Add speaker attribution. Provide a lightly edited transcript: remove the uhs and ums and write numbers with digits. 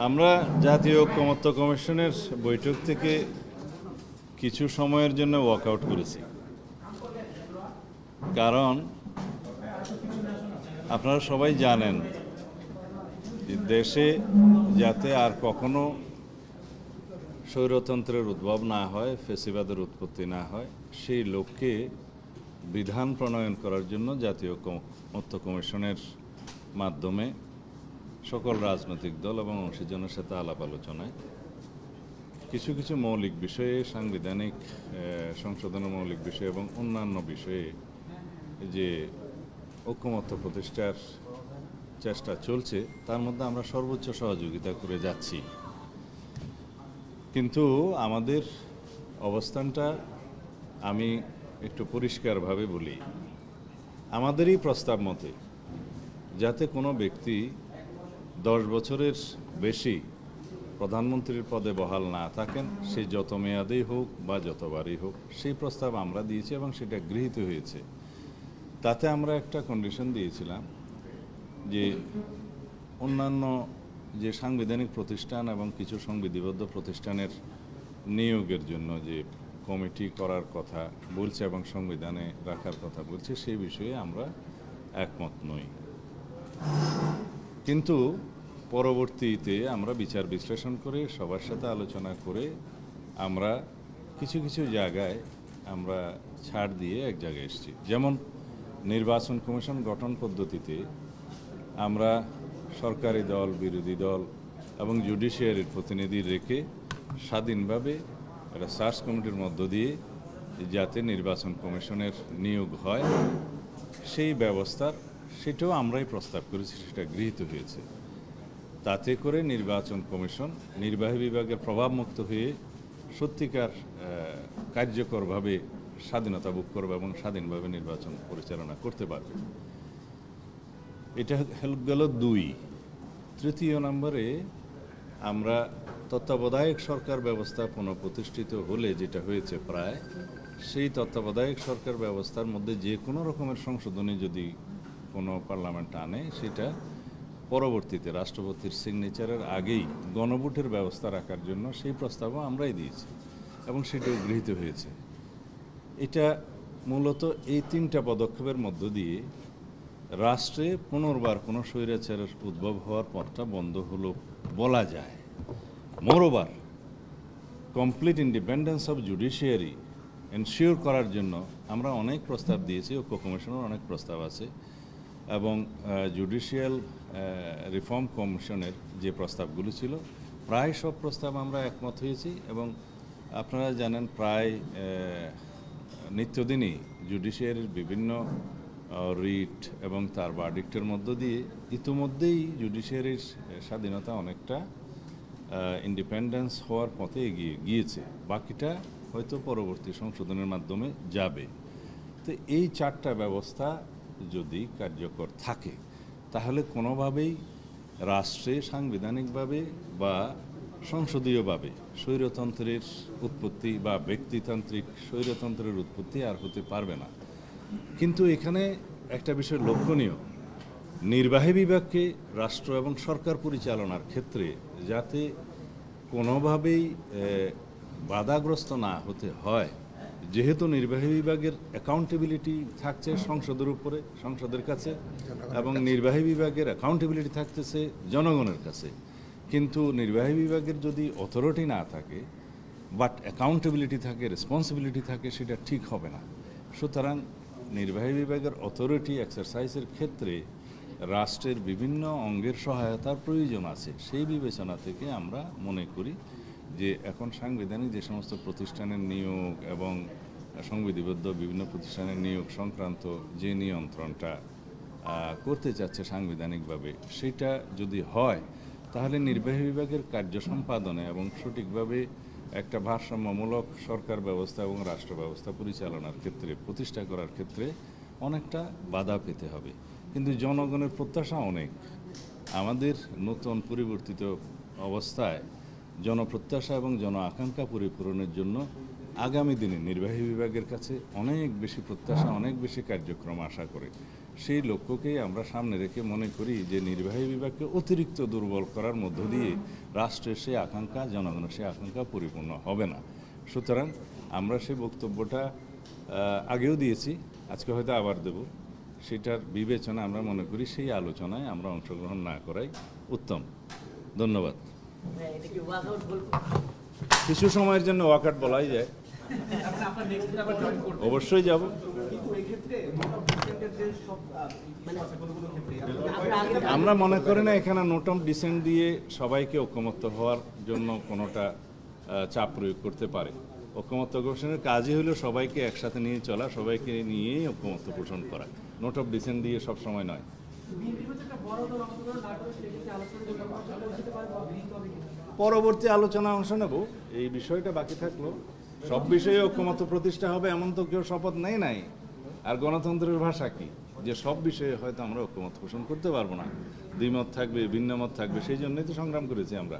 Speaker 1: আমরা জাতীয় ঐকমত্য কমিশনের বৈঠক থেকে কিছু সময়ের জন্য ওয়াকআউট করেছি। কারণ আপনারা সবাই জানেন যে দেশে যাতে আর কখনো স্বৈরতন্ত্রের উদ্ভব না হয়, ফ্যাসিবাদের উৎপত্তি না হয়, সেই লক্ষ্যে বিধান প্রণয়ন করার জন্য জাতীয় ঐকমত্য কমিশনের মাধ্যমে সকল রাজনৈতিক দল এবং অংশীজনের সাথে আলাপ আলোচনায় কিছু কিছু মৌলিক বিষয়ে, সাংবিধানিক সংশোধনের মৌলিক বিষয় এবং অন্যান্য বিষয়ে যে ঐকমত্য প্রতিষ্ঠার চেষ্টা চলছে, তার মধ্যে আমরা সর্বোচ্চ সহযোগিতা করে যাচ্ছি। কিন্তু আমাদের অবস্থানটা আমি একটু পরিষ্কারভাবে বলি, আমাদেরই প্রস্তাব মতে যাতে কোনো ব্যক্তি 10 বছরের বেশি প্রধানমন্ত্রীর পদে বহাল না থাকেন, সে যত মেয়াদেই হোক বা যতবারই হোক, সেই প্রস্তাব আমরা দিয়েছি এবং সেটা গৃহীত হয়েছে। তাতে আমরা একটা কন্ডিশন দিয়েছিলাম যে অন্যান্য যে সাংবিধানিক প্রতিষ্ঠান এবং কিছু সংবিধিবদ্ধ প্রতিষ্ঠানের নিয়োগের জন্য যে কমিটি করার কথা বলছে এবং সংবিধানে রাখার কথা বলছে, সেই বিষয়ে আমরা একমত নই। কিন্তু পরবর্তীতে আমরা বিচার বিশ্লেষণ করে সবার সাথে আলোচনা করে আমরা কিছু কিছু জায়গায় আমরা ছাড় দিয়ে এক জায়গায় এসেছি। যেমন নির্বাচন কমিশন গঠন পদ্ধতিতে আমরা সরকারি দল, বিরোধী দল এবং জুডিশিয়ারির প্রতিনিধি রেখে স্বাধীনভাবে একটা সার্চ কমিটির মধ্য দিয়ে যাতে নির্বাচন কমিশনের নিয়োগ হয়, সেই ব্যবস্থার সেটাও আমরাই প্রস্তাব করেছি, সেটা গৃহীত হয়েছে। তাতে করে নির্বাচন কমিশন নির্বাহী বিভাগের প্রভাবমুক্ত হয়ে সত্যিকার কার্যকরভাবে স্বাধীনতা ভোগ করবে এবং স্বাধীনভাবে নির্বাচন পরিচালনা করতে পারবে। এটা গেল 2। তৃতীয় নম্বরে আমরা তত্ত্বাবধায়ক সরকার ব্যবস্থা পুনঃপ্রতিষ্ঠিত হলে যেটা হয়েছে প্রায়, সেই তত্ত্বাবধায়ক সরকার ব্যবস্থার মধ্যে যে কোনো রকমের সংশোধনী যদি কোনো পার্লামেন্ট আনে, সেটা পরবর্তীতে রাষ্ট্রপতির সিগনেচারের আগেই গণভোটের ব্যবস্থা রাখার জন্য সেই প্রস্তাবও আমরাই দিয়েছি এবং সেটাও গৃহীত হয়েছে। এটা মূলত এই 3টা পদক্ষেপের মধ্য দিয়ে রাষ্ট্রে পুনর্বার কোনো স্বৈরাচারের উদ্ভব হওয়ার পথটা বন্ধ হলো বলা যায়। Moreover, complete independence of judiciary ensure করার জন্য আমরা অনেক প্রস্তাব দিয়েছি, ঐক্য কমিশনের অনেক প্রস্তাব আছে এবং জুডিশিয়াল রিফর্ম কমিশনের যে প্রস্তাবগুলো ছিল, প্রায় সব প্রস্তাব আমরা একমত হয়েছি। এবং আপনারা জানেন প্রায় নিত্যদিনই জুডিশিয়ারির বিভিন্ন রিট এবং তার ভার্ডিক্টের মধ্য দিয়ে ইতিমধ্যেই জুডিশিয়ারির স্বাধীনতা অনেকটা ইন্ডিপেন্ডেন্স হওয়ার পথে এগিয়ে গিয়েছে, বাকিটা হয়তো পরবর্তী সংশোধনের মাধ্যমে যাবে। তো এই 4টা ব্যবস্থা যদি কার্যকর থাকে, তাহলে কোনোভাবেই রাষ্ট্রে সাংবিধানিকভাবে বা সংসদীয়ভাবে স্বৈরতন্ত্রের উৎপত্তি বা ব্যক্তিতান্ত্রিক স্বৈরতন্ত্রের উৎপত্তি আর হতে পারবে না। কিন্তু এখানে একটা বিষয় লক্ষণীয়, নির্বাহী বিভাগকে রাষ্ট্র এবং সরকার পরিচালনার ক্ষেত্রে যাতে কোনোভাবেই বাধাগ্রস্ত না হতে হয়, যেহেতু নির্বাহী বিভাগের অ্যাকাউন্টেবিলিটি থাকছে সংসদের উপরে, সংসদের কাছে, এবং নির্বাহী বিভাগের অ্যাকাউন্টেবিলিটি থাকতেছে জনগণের কাছে। কিন্তু নির্বাহী বিভাগের যদি অথরিটি না থাকে বাট অ্যাকাউন্টেবিলিটি থাকে, রেসপন্সিবিলিটি থাকে, সেটা ঠিক হবে না। সুতরাং নির্বাহী বিভাগের অথরিটি এক্সারসাইজের ক্ষেত্রে রাষ্ট্রের বিভিন্ন অঙ্গের সহায়তার প্রয়োজন আছে। সেই বিবেচনা থেকে আমরা মনে করি যে এখন সাংবিধানিক যে সমস্ত প্রতিষ্ঠানের নিয়োগ এবং সংবিধিবদ্ধ বিভিন্ন প্রতিষ্ঠানের নিয়োগ সংক্রান্ত যে নিয়ন্ত্রণটা করতে চাচ্ছে সাংবিধানিকভাবে, সেটা যদি হয়, তাহলে নির্বাহী বিভাগের কার্য সম্পাদনে এবং সঠিকভাবে একটা ভারসাম্যমূলক সরকার ব্যবস্থা এবং রাষ্ট্র ব্যবস্থা পরিচালনার ক্ষেত্রে, প্রতিষ্ঠা করার ক্ষেত্রে অনেকটা বাধা পেতে হবে। কিন্তু জনগণের প্রত্যাশা অনেক। আমাদের নতুন পরিবর্তিত অবস্থায় জনপ্রত্যাশা এবং জন আকাঙ্ক্ষা পরিপূরণের জন্য আগামী দিনে নির্বাহী বিভাগের কাছে অনেক বেশি প্রত্যাশা, অনেক বেশি কার্যক্রম আশা করে। সেই লক্ষ্যকেই আমরা সামনে রেখে মনে করি যে নির্বাহী বিভাগকে অতিরিক্ত দুর্বল করার মধ্য দিয়ে রাষ্ট্রের সেই আকাঙ্ক্ষা, জনগণের সেই আকাঙ্ক্ষা পরিপূর্ণ হবে না। সুতরাং আমরা সেই বক্তব্যটা আগেও দিয়েছি, আজকে হয়তো আবার দেব। সেটার বিবেচনা আমরা মনে করি সেই আলোচনায় আমরা অংশগ্রহণ না করাই উত্তম। ধন্যবাদ। কিছু সময়ের জন্য ওয়াকআউট বলাই যায়, অবশ্যই যাব। আমরা মনে করি না এখানে নোট অফ ডিসেন্ট দিয়ে সবাইকে ঐকমত্য হওয়ার জন্য কোনোটা চাপ প্রয়োগ করতে পারে। ঐকমত্য ঘোষণের কাজই হলো সবাইকে একসাথে নিয়ে চলা, সবাইকে নিয়েই ঐকমত্য পোষণ করা। নোট অফ ডিসেন্ট দিয়ে সব সময় নয়। পরবর্তী আলোচনা অংশ নেব, এই বিষয়টা বাকি থাকলো। সব বিষয়ে ঐকমত্য প্রতিষ্ঠা হবে এমন তো কেউ শপথ নাই। আর গণতন্ত্রের ভাষা কি, যে সব বিষয়ে হয়তো আমরা ঐকমত্য পোষণ করতে পারবো না, দ্বিমত থাকবে, ভিন্ন মত থাকবে। সেই জন্যই তো সংগ্রাম করেছি আমরা।